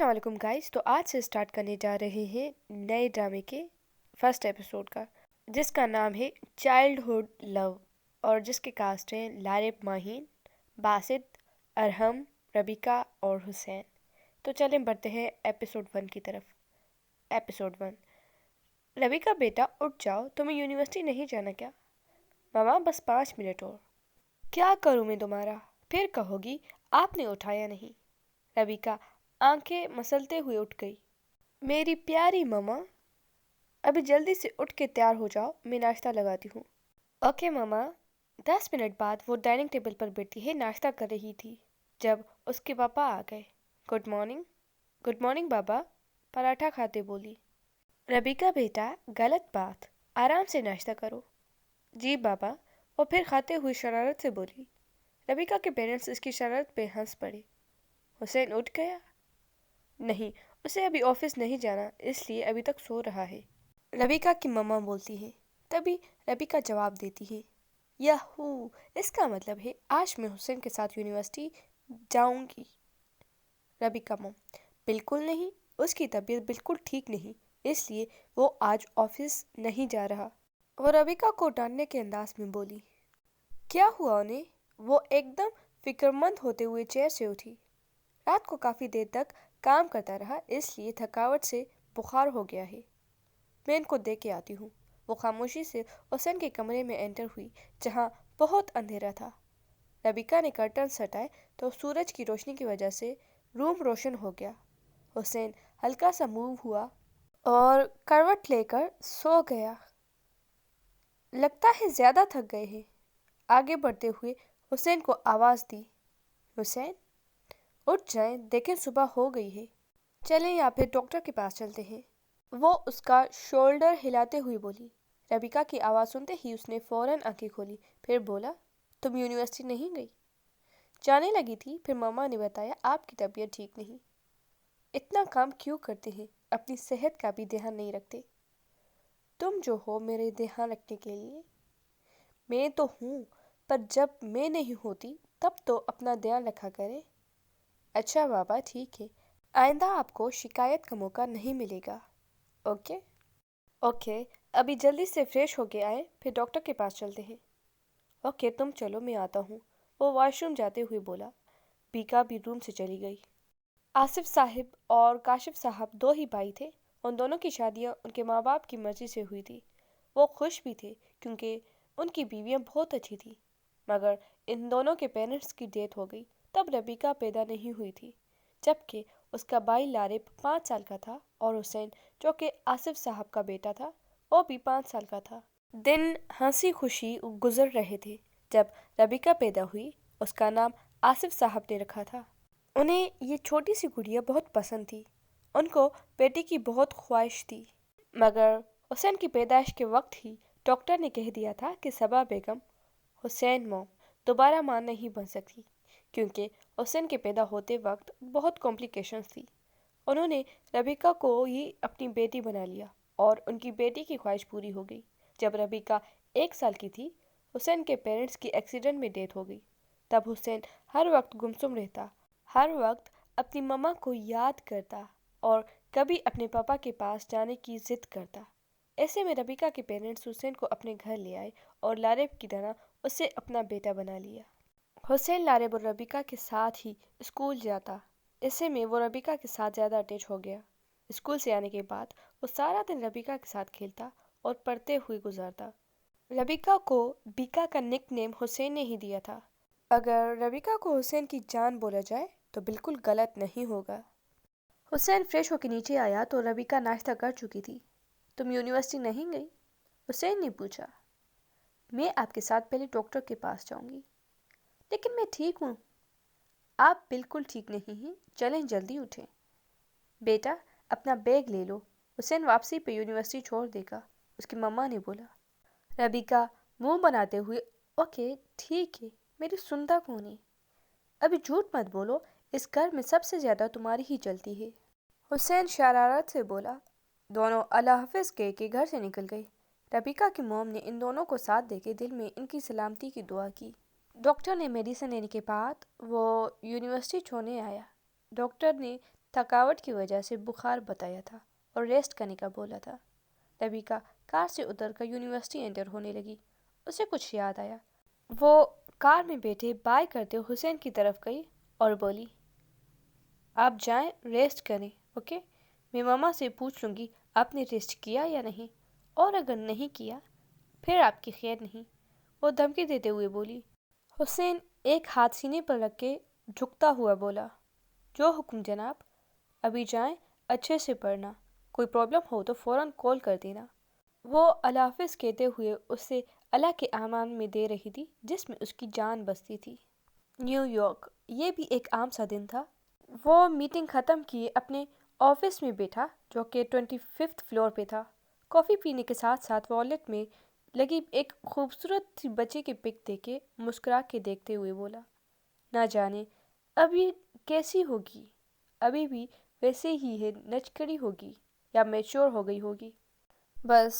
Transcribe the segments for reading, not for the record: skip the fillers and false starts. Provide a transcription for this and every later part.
अस्सलाम वालेकुम गाइस। तो आज से स्टार्ट करने जा रहे हैं नए ड्रामे के फर्स्ट एपिसोड का, जिसका नाम है चाइल्डहुड लव, और जिसके कास्ट हैं लारिब माहीन, बासित, अरहम, रबीका और हुसैन। तो चलें बढ़ते हैं एपिसोड 1 की तरफ। एपिसोड 1। रबीका बेटा उठ जाओ, तुम्हें यूनिवर्सिटी नहीं जाना क्या? मामा बस 5 मिनट और। क्या करूँ मैं तुम्हारा? फिर कहोगी आपने उठाया नहीं। रबीका आंखें मसलते हुए उठ गई। मेरी प्यारी मम्मा, अभी जल्दी से उठ के तैयार हो जाओ, मैं नाश्ता लगाती हूँ। ओके मम्मा। 10 मिनट बाद वो डाइनिंग टेबल पर बैठी है नाश्ता कर रही थी जब उसके पापा आ गए। Good morning. गुड मॉर्निंग बाबा, पराठा खाते बोली। रबीका बेटा गलत बात, आराम से नाश्ता करो। जी बाबा, वो फिर खाते हुए शरारत से बोली। रबीका के पेरेंट्स इसकी शरारत पे हंस पड़े। हुसैन उठ गया? नहीं, उसे अभी ऑफिस नहीं जाना, इसलिए अभी तक सो रहा है, रबीका की मम्मा बोलती है। तभी रबीका जवाब देती है, याहू, इसका मतलब है आज मैं हुसैन के साथ यूनिवर्सिटी जाऊंगी। रबीका मम, बिल्कुल नहीं, उसकी तबीयत बिल्कुल ठीक नहीं, इसलिए वो आज ऑफिस नहीं जा रहा। वो रबीका को डांटने के अंदाज में बोली। क्या हुआ उन्हें? वो एकदम फिक्रमंद होते हुए चेयर से उठी। रात को काफ़ी देर तक काम करता रहा, इसलिए थकावट से बुखार हो गया है। मैं इनको देख के आती हूँ। वो खामोशी से हुसैन के कमरे में एंटर हुई, जहाँ बहुत अंधेरा था। रबीका ने कर्टन्स हटाए तो सूरज की रोशनी की वजह से रूम रोशन हो गया। हुसैन हल्का सा मूव हुआ और करवट लेकर सो गया। लगता है ज़्यादा थक गए हैं। आगे बढ़ते हुए हुसैन को आवाज़ दी, हुसैन उठ जाएं, देखें सुबह हो गई है। चलें या फिर डॉक्टर के पास चलते हैं, वो उसका शोल्डर हिलाते हुए बोली। रबीका की आवाज़ सुनते ही उसने फ़ौरन आंखें खोली, फिर बोला, तुम यूनिवर्सिटी नहीं गई? जाने लगी थी, फिर मम्मा ने बताया आपकी तबीयत ठीक नहीं। इतना काम क्यों करते हैं, अपनी सेहत का भी ध्यान नहीं रखते? तुम जो हो मेरे ध्यान रखने के लिए। मैं तो हूँ, पर जब मैं नहीं होती तब तो अपना ध्यान रखा करें। अच्छा बाबा, ठीक है, आइंदा आपको शिकायत का मौका नहीं मिलेगा। ओके ओके, अभी जल्दी से फ्रेश होके आए, फिर डॉक्टर के पास चलते हैं। ओके तुम चलो, मैं आता हूँ, वो वॉशरूम जाते हुए बोला। बीका भी रूम से चली गई। आसिफ साहिब और काशिफ साहब दो ही भाई थे। उन दोनों की शादियाँ उनके माँ बाप की मर्जी से हुई थी। वो खुश भी थे क्योंकि उनकी बीवियाँ बहुत अच्छी थी, मगर इन दोनों के पेरेंट्स की डेथ हो गई तब रबीका पैदा नहीं हुई थी, जबकि उसका भाई लारिब 5 साल का था और हुसैन, जो कि आसिफ साहब का बेटा था, वो भी 5 साल का था। दिन हंसी खुशी गुजर रहे थे जब रबीका पैदा हुई। उसका नाम आसिफ साहब ने रखा था। उन्हें ये छोटी सी गुड़िया बहुत पसंद थी। उनको बेटे की बहुत ख्वाहिश थी, मगर हुसैन की पैदाइश के वक्त ही डॉक्टर ने कह दिया था कि सबा बेगम, हुसैन मॉम, दोबारा मां नहीं बन सकती, क्योंकि हुसैन के पैदा होते वक्त बहुत कॉम्प्लिकेशंस थी। उन्होंने रबीका को ही अपनी बेटी बना लिया और उनकी बेटी की ख्वाहिश पूरी हो गई। जब रबीका 1 साल की थी, हुसैन के पेरेंट्स की एक्सीडेंट में डेथ हो गई। तब हुसैन हर वक्त गुमसुम रहता, हर वक्त अपनी मम्मा को याद करता और कभी अपने पापा के पास जाने की जिद करता। ऐसे में रबीका के पेरेंट्स हुसैन को अपने घर ले आए और लारिब की तरह उसे अपना बेटा बना लिया। हुसैन लारिब और रबीका के साथ ही स्कूल जाता। ऐसे में वो रबीका के साथ ज़्यादा अटैच हो गया। स्कूल से आने के बाद वो सारा दिन रबीका के साथ खेलता और पढ़ते हुए गुजारता। रबीका को बीका का निक नेम हुसैन ने ही दिया था। अगर रबीका को हुसैन की जान बोला जाए तो बिल्कुल गलत नहीं होगा। हुसैन फ्रेश होकर नीचे आया तो रबीका नाश्ता कर चुकी थी। तुम यूनिवर्सिटी नहीं गई? हुसैन ने पूछा। मैं आपके साथ पहले डॉक्टर के पास जाऊंगी। लेकिन मैं ठीक हूँ। आप बिल्कुल ठीक नहीं हैं, चलें जल्दी उठें। बेटा अपना बैग ले लो, हुसैन वापसी पे यूनिवर्सिटी छोड़ देगा, उसकी मम्मा ने बोला। रबीका मुंह बनाते हुए, ओके ठीक है, मेरी सुनता कौन है? अभी झूठ मत बोलो, इस घर में सबसे ज़्यादा तुम्हारी ही चलती है। हुसैन शरारत से बोला। दोनों अल्लाह हाफिज़ कह के घर से निकल गए। रबीका की मॉम ने इन दोनों को साथ देके दिल में इनकी सलामती की दुआ की। डॉक्टर ने मेडिसिन लेने के बाद वो यूनिवर्सिटी छोड़ने आया। डॉक्टर ने تھکاوٹ کی وجہ سے بخار بتایا تھا اور ریسٹ کرنے کا بولا تھا۔ ربیکا کار سے اتر کر یونیورسٹی انٹر ہونے لگی۔ اسے کچھ یاد آیا۔ وہ کار میں بیٹھے بائے کرتے حسین کی طرف گئی اور بولی، آپ جائیں ریسٹ کریں، اوکے؟ میں ماما سے پوچھ لوں گی آپ نے ریسٹ کیا یا نہیں، اور اگر نہیں کیا پھر آپ کی خیر نہیں، وہ دھمکی دیتے ہوئے بولی۔ حسین ایک ہاتھ سینے پر رکھ کے جھکتا ہوا بولا، جو حکم جناب۔ ابھی جائیں، اچھے سے پڑھنا، کوئی پرابلم ہو تو فوراً کال کر دینا۔ وہ اللہ حافظ کہتے ہوئے اسے اللہ کے امان میں دے رہی تھی جس میں اس کی جان بستی تھی۔ نیو یارک، یہ بھی ایک عام سا دن تھا۔ وہ میٹنگ ختم کیے اپنے آفس میں بیٹھا جو کہ 25 فلور پہ تھا۔ کافی پینے کے ساتھ ساتھ والیٹ میں لگی ایک خوبصورت سی بچے کی پک دیکھ کے مسکرا کے دیکھتے ہوئے بولا، نہ جانے ابھی کیسی ہوگی، ابھی بھی ویسے ہی ہے نچکڑی ہوگی یا میچور ہو گئی ہوگی۔ بس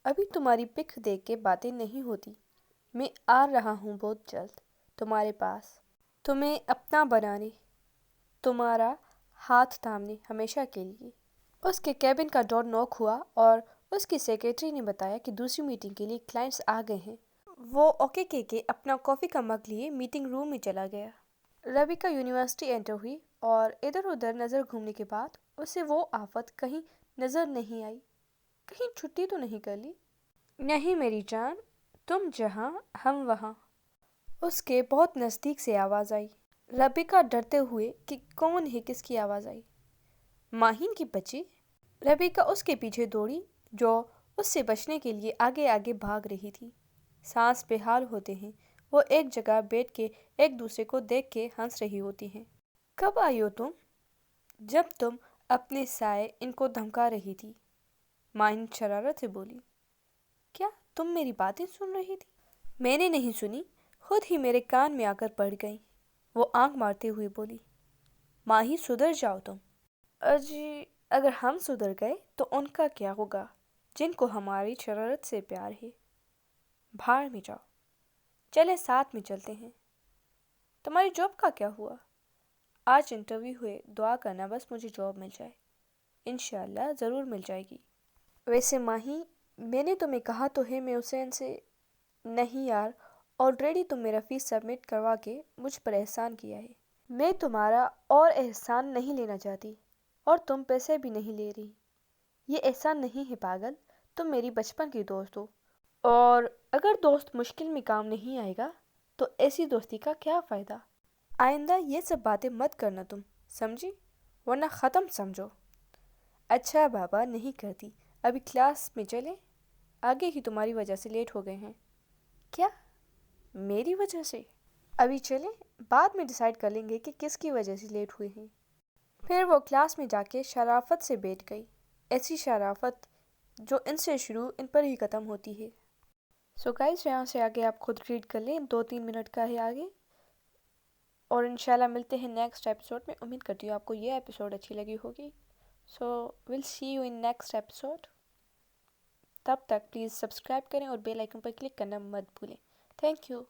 ابھی تمہاری پک دیکھ کے باتیں نہیں ہوتی۔ میں آ رہا ہوں بہت جلد تمہارے پاس، تمہیں اپنا بنانے، تمہارا ہاتھ تھامنے ہمیشہ کے لیے۔ اس کے کیبن کا ڈور ناک ہوا اور اس کی سیکرٹری نے بتایا کہ دوسری میٹنگ کے لیے کلائنٹس آ گئے ہیں۔ وہ اوکے کہہ کے اپنا کافی کا مگ لیے میٹنگ روم میں چلا گیا۔ ربیکا یونیورسٹی انٹر ہوئی اور ادھر ادھر نظر گھومنے کے بعد اسے وہ آفت کہیں نظر نہیں آئی۔ کہیں چھٹی تو نہیں کر لی؟ نہیں میری جان، تم جہاں ہم وہاں، اس کے بہت نزدیک سے آواز آئی۔ ربیکا ڈرتے ہوئے کہ کون ہے، کس کی آواز آئی؟ ماہین کی بچی؟ ربیکا اس کے پیچھے دوڑی جو اس سے بچنے کے لیے آگے آگے بھاگ رہی تھی۔ سانس بے حال ہوتے ہیں، وہ ایک جگہ بیٹھ کے ایک دوسرے کو دیکھ کے ہنس رہی ہوتی ہیں۔ کب آئی ہو تم؟ جب تم اپنے سائے ان کو دھمکا رہی تھی، ماہین شرارت سے بولی۔ کیا تم میری باتیں سن رہی تھی؟ میں نے نہیں سنی، خود ہی میرے کان میں آ کر پڑ گئیں، وہ آنکھ مارتے ہوئے بولی۔ ماہی سدھر جاؤ تم۔ اجی اگر ہم سدھر گئے تو ان کا کیا ہوگا جن کو ہماری شرارت سے پیار ہے؟ بھاڑ میں جاؤ، چلے ساتھ میں چلتے ہیں۔ تمہاری جاب کا کیا ہوا؟ آج انٹرویو ہوئے، دعا کرنا بس مجھے جاب مل جائے۔ انشاءاللہ ضرور مل جائے گی۔ ویسے ماہی، میں نے تمہیں کہا تو ہے میں حسین سے… نہیں یار، آلریڈی تم میرا فیس سبمٹ کروا کے مجھ پر احسان کیا ہے۔ میں تمہارا اور احسان نہیں لینا چاہتی، اور تم پیسے بھی نہیں لے رہی۔ یہ احسان نہیں ہے پاگل، تم میری بچپن کی دوست ہو، اور اگر دوست مشکل میں کام نہیں آئے گا تو ایسی دوستی کا کیا فائدہ؟ آئندہ یہ سب باتیں مت کرنا تم، سمجھی؟ ورنہ ختم سمجھو۔ اچھا بابا، نہیں کرتی، ابھی کلاس میں چلیں، آگے ہی تمہاری وجہ سے لیٹ ہو گئے ہیں۔ کیا میری وجہ سے؟ ابھی چلیں، بعد میں ڈیسائیڈ کر لیں گے کہ کس کی وجہ سے لیٹ ہوئے ہیں۔ پھر وہ کلاس میں جا کے شرافت سے بیٹھ گئی، ایسی شرافت جو ان سے شروع ان پر ہی ختم ہوتی ہے۔ سو گائز، یہاں سے آگے آپ خود ریڈ کر لیں، 2-3 منٹ کا ہے آگے، اور انشاءاللہ ملتے ہیں نیکسٹ ایپیسوڈ میں۔ امید کرتی ہوں آپ کو یہ ایپیسوڈ اچھی لگی ہوگی۔ سو ول سی یو ان نیکسٹ ایپیسوڈ۔ تب تک پلیز سبسکرائب کریں اور بیل آئیکن پر کلک کرنا مت بھولیں۔ Thank you.